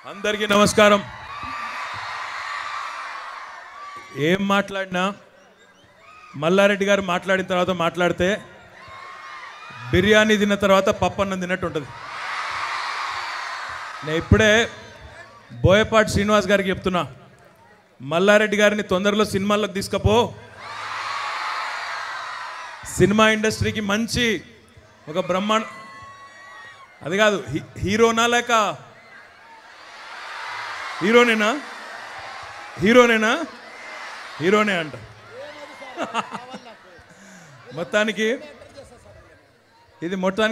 అందరికీ నమస్కారం. ఏం మాట్లాడినా మల్లారెడ్డి గారు మాట్లాడిన తర్వాత మాట్లాడితే బిర్యానీ తిన్న తర్వాత పప్పన్నం తిన్నట్టు ఉంటుంది. నేను ఇప్పుడే బోయపాటి శ్రీనివాస్ గారికి చెప్తున్నా, మల్లారెడ్డి గారిని తొందరలో సినిమాల్లోకి తీసుకపో, సినిమా ఇండస్ట్రీకి మంచి ఒక బ్రహ్మాండ, అది కాదు హీరోనా లేక హీరోనేనా హీరోనే అంట. మొత్తానికి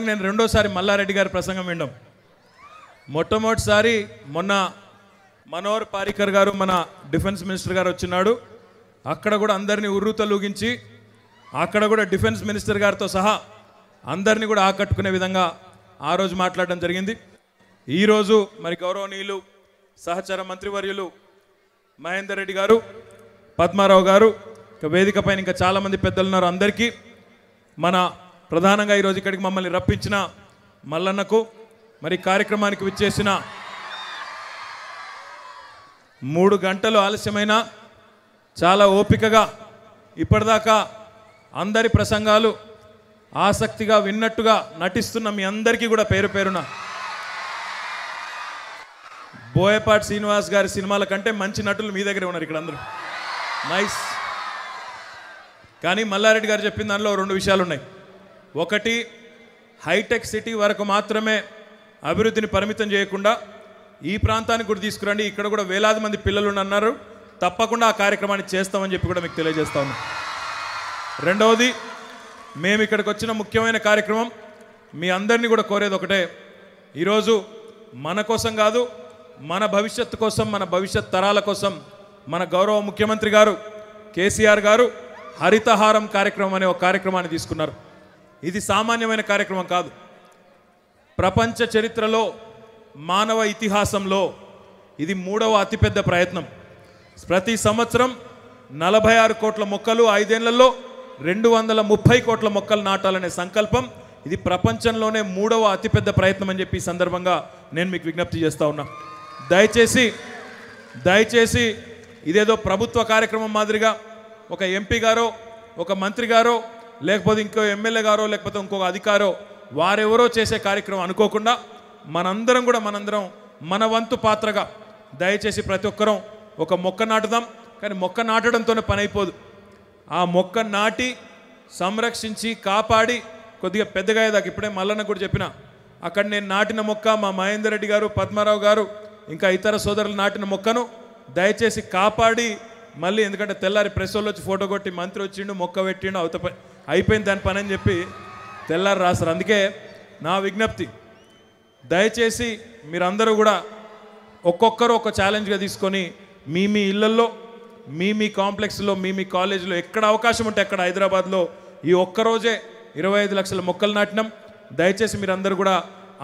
నేను రెండోసారి మల్లారెడ్డి గారి ప్రసంగం వినడం. మొట్టమొదటిసారి మొన్న మనోహర్ పారికర్ గారు మన డిఫెన్స్ మినిస్టర్ గారు వచ్చినాడు. అక్కడ కూడా అందరినీ ఉర్రూతలూగించి అక్కడ కూడా డిఫెన్స్ మినిస్టర్ గారితో సహా అందరినీ కూడా ఆకట్టుకునే విధంగా ఆ రోజు మాట్లాడడం జరిగింది. ఈరోజు మరి గౌరవనీయులు సహచర మంత్రివర్యులు మహేందర్ రెడ్డి గారు, పద్మారావు గారు, వేదిక పైన ఇంకా చాలామంది పెద్దలు ఉన్నారు. అందరికీ మన ప్రధానంగా ఈరోజు ఇక్కడికి మమ్మల్ని రప్పించిన మల్లన్నకు, మరి కార్యక్రమానికి విచ్చేసిన 3 గంటలు ఆలస్యమైన చాలా ఓపికగా ఇప్పటిదాకా అందరి ప్రసంగాలు ఆసక్తిగా విన్నట్టుగా నటిస్తున్న మీ అందరికీ కూడా పేరు పేరున బోయపాటి శ్రీనివాస్ గారి సినిమాల కంటే మంచి నటులు మీ దగ్గరే ఉన్నారు ఇక్కడ అందరూ. నైస్. కానీ మల్లారెడ్డి గారు చెప్పిన దానిలో 2 విషయాలు ఉన్నాయి. ఒకటి, హైటెక్ సిటీ వరకు మాత్రమే అభివృద్ధిని పరిమితం చేయకుండా ఈ ప్రాంతానికి కూడా తీసుకురండి, ఇక్కడ కూడా వేలాది మంది పిల్లలు అన్నారు, తప్పకుండా ఆ కార్యక్రమాన్ని చేస్తామని చెప్పి కూడా మీకు తెలియజేస్తా ఉన్నాం. రెండవది, మేము ఇక్కడికి వచ్చిన ముఖ్యమైన కార్యక్రమం మీ అందరినీ కూడా కోరేది ఒకటే, ఈరోజు మన కోసం కాదు, మన భవిష్యత్తు కోసం, మన భవిష్యత్ తరాల కోసం మన గౌరవ ముఖ్యమంత్రి గారు కేసీఆర్ గారు హరితహారం కార్యక్రమం అనే ఒక కార్యక్రమాన్ని తీసుకున్నారు. ఇది సామాన్యమైన కార్యక్రమం కాదు. ప్రపంచ చరిత్రలో, మానవ ఇతిహాసంలో ఇది 3వ అతిపెద్ద ప్రయత్నం. ప్రతి సంవత్సరం 46 కోట్ల మొక్కలు, 5 ఏళ్లలో 230 కోట్ల మొక్కలు నాటాలనే సంకల్పం. ఇది ప్రపంచంలోనే 3వ అతిపెద్ద ప్రయత్నం అని చెప్పి ఈ సందర్భంగా నేను మీకు విజ్ఞప్తి చేస్తూ ఉన్నా. దయచేసి ఇదేదో ప్రభుత్వ కార్యక్రమం మాదిరిగా ఒక ఎంపీ గారో, ఒక మంత్రి గారో, లేకపోతే ఇంకో ఎమ్మెల్యే గారో, లేకపోతే ఇంకొక అధికారో వారెవరో చేసే కార్యక్రమం అనుకోకుండా మనందరం మన వంతు పాత్రగా దయచేసి ప్రతి ఒక్కరం ఒక మొక్క నాటుదాం. కానీ మొక్క నాటడంతోనే పని అయిపోదు. ఆ మొక్క నాటి సంరక్షించి కాపాడి కొద్దిగా పెద్దగా అయ్యేదాకా, ఇప్పుడే మల్లన్న కూడా చెప్పిన, అక్కడ నేను నాటిన మొక్క మా మహేందర్ రెడ్డి గారు, పద్మారావు గారు, ఇంకా ఇతర సోదరులు నాటిన మొక్కను దయచేసి కాపాడి మళ్ళీ, ఎందుకంటే తెల్లారి ప్రెస్ వాళ్ళు వచ్చి ఫోటో కొట్టి మంత్రి వచ్చిండు, మొక్క పెట్టిండు, అయిపోయింది దాని పని అని చెప్పి తెల్లారి రాస్తారు. అందుకే నా విజ్ఞప్తి, దయచేసి మీరందరూ కూడా ఒక్కొక్కరు ఒక ఛాలెంజ్గా తీసుకొని మీ ఇళ్లల్లో, మీ కాంప్లెక్స్లో, మీ కాలేజీలో ఎక్కడ అవకాశం ఉంటే అక్కడ హైదరాబాద్లో ఈ ఒక్కరోజే 25 లక్షల మొక్కలు నాటినాం. దయచేసి మీరందరూ కూడా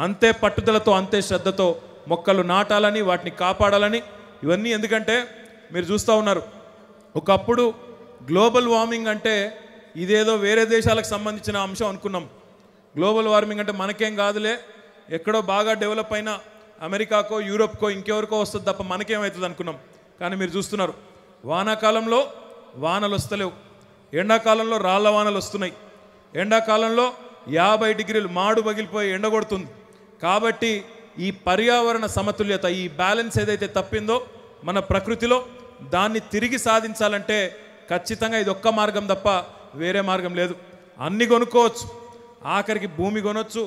అంతే పట్టుదలతో, అంతే శ్రద్ధతో మొక్కలు నాటాలని, వాటిని కాపాడాలని. ఇవన్నీ ఎందుకంటే మీరు చూస్తూ ఉన్నారు, ఒకప్పుడు గ్లోబల్ వార్మింగ్ అంటే ఇదేదో వేరే దేశాలకు సంబంధించిన అంశం అనుకున్నాం. గ్లోబల్ వార్మింగ్ అంటే మనకేం కాదులే, ఎక్కడో బాగా డెవలప్ అయిన అమెరికాకో, యూరోప్కో, ఇంకెవరికో వస్తుంది తప్ప మనకేమవుతుంది అనుకున్నాం. కానీ మీరు చూస్తున్నారు, వానాకాలంలో వానలు వస్తలేవు, ఎండాకాలంలో రాళ్ల వానలు వస్తున్నాయి, ఎండాకాలంలో 50 డిగ్రీలు మాడు పగిలిపోయి ఎండగొడుతుంది. కాబట్టి ఈ పర్యావరణ సమతుల్యత, ఈ బ్యాలెన్స్ ఏదైతే తప్పిందో మన ప్రకృతిలో, దాన్ని తిరిగి సాధించాలంటే ఖచ్చితంగా ఇది ఒక్క మార్గం తప్ప వేరే మార్గం లేదు. అన్నీ కొనుక్కోవచ్చు, ఆఖరికి భూమి కొనొచ్చు,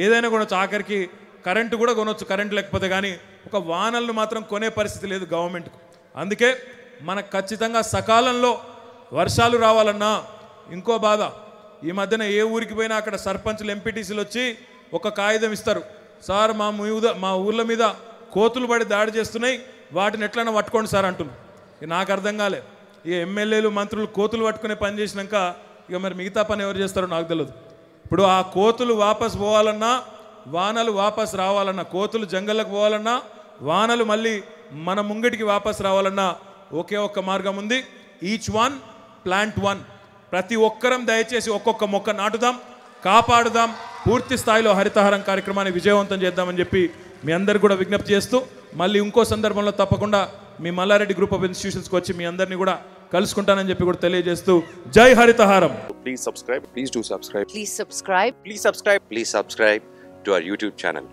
ఏదైనా కొనొచ్చు, ఆఖరికి కరెంటు కూడా కొనొచ్చు, కరెంటు లేకపోతే. కానీ ఒక వానలను మాత్రం కొనే పరిస్థితి లేదు గవర్నమెంట్కు. అందుకే మనకు ఖచ్చితంగా సకాలంలో వర్షాలు రావాలన్నా ఇంకో బాధ, ఈ మధ్యన ఏ ఊరికి పోయినా అక్కడ సర్పంచ్లు, ఎంపీటీసీలు వచ్చి ఒక కాగితం ఇస్తారు, సార్ మా ఊర్ల మీద కోతులు పడి దాడి చేస్తున్నాయి, వాటిని ఎట్లైనా పట్టుకోండి సార్ అంటున్నారు. నాకు అర్థం కాలే, ఇక ఎమ్మెల్యేలు, మంత్రులు కోతులు పట్టుకునే పని చేసినాక ఇక మరి మిగతా పని ఎవరు చేస్తారో నాకు తెలియదు. ఇప్పుడు ఆ కోతులు వాపస్ పోవాలన్నా, వానలు వాపస్ రావాలన్నా, కోతులు జంగల్లోకి పోవాలన్నా, వానలు మళ్ళీ మన ముంగిటికి వాపస్ రావాలన్నా ఒకే ఒక్క మార్గం ఉంది, ఈచ్ వన్ ప్లాంట్ వన్. ప్రతి ఒక్కరం దయచేసి ఒక్కొక్క మొక్క నాటుదాం, కాపాడుదాం, పూర్తి స్థాయిలో హరితహారం కార్యక్రమాన్ని విజయవంతం చేద్దామని చెప్పి మీ అందరికి కూడా విజ్ఞప్తి చేస్తూ మళ్ళీ ఇంకో సందర్భంలో తప్పకుండా మీ మల్లారెడ్డి గ్రూప్ ఆఫ్ ఇన్స్టిట్యూషన్స్కి వచ్చి మీ అందరినీ కూడా కలుసుకుంటానని చెప్పి కూడా తెలియజేస్తూ జై Harithaharam. Please subscribe. Please do subscribe. Please subscribe. Please subscribe. Please subscribe to our YouTube channel.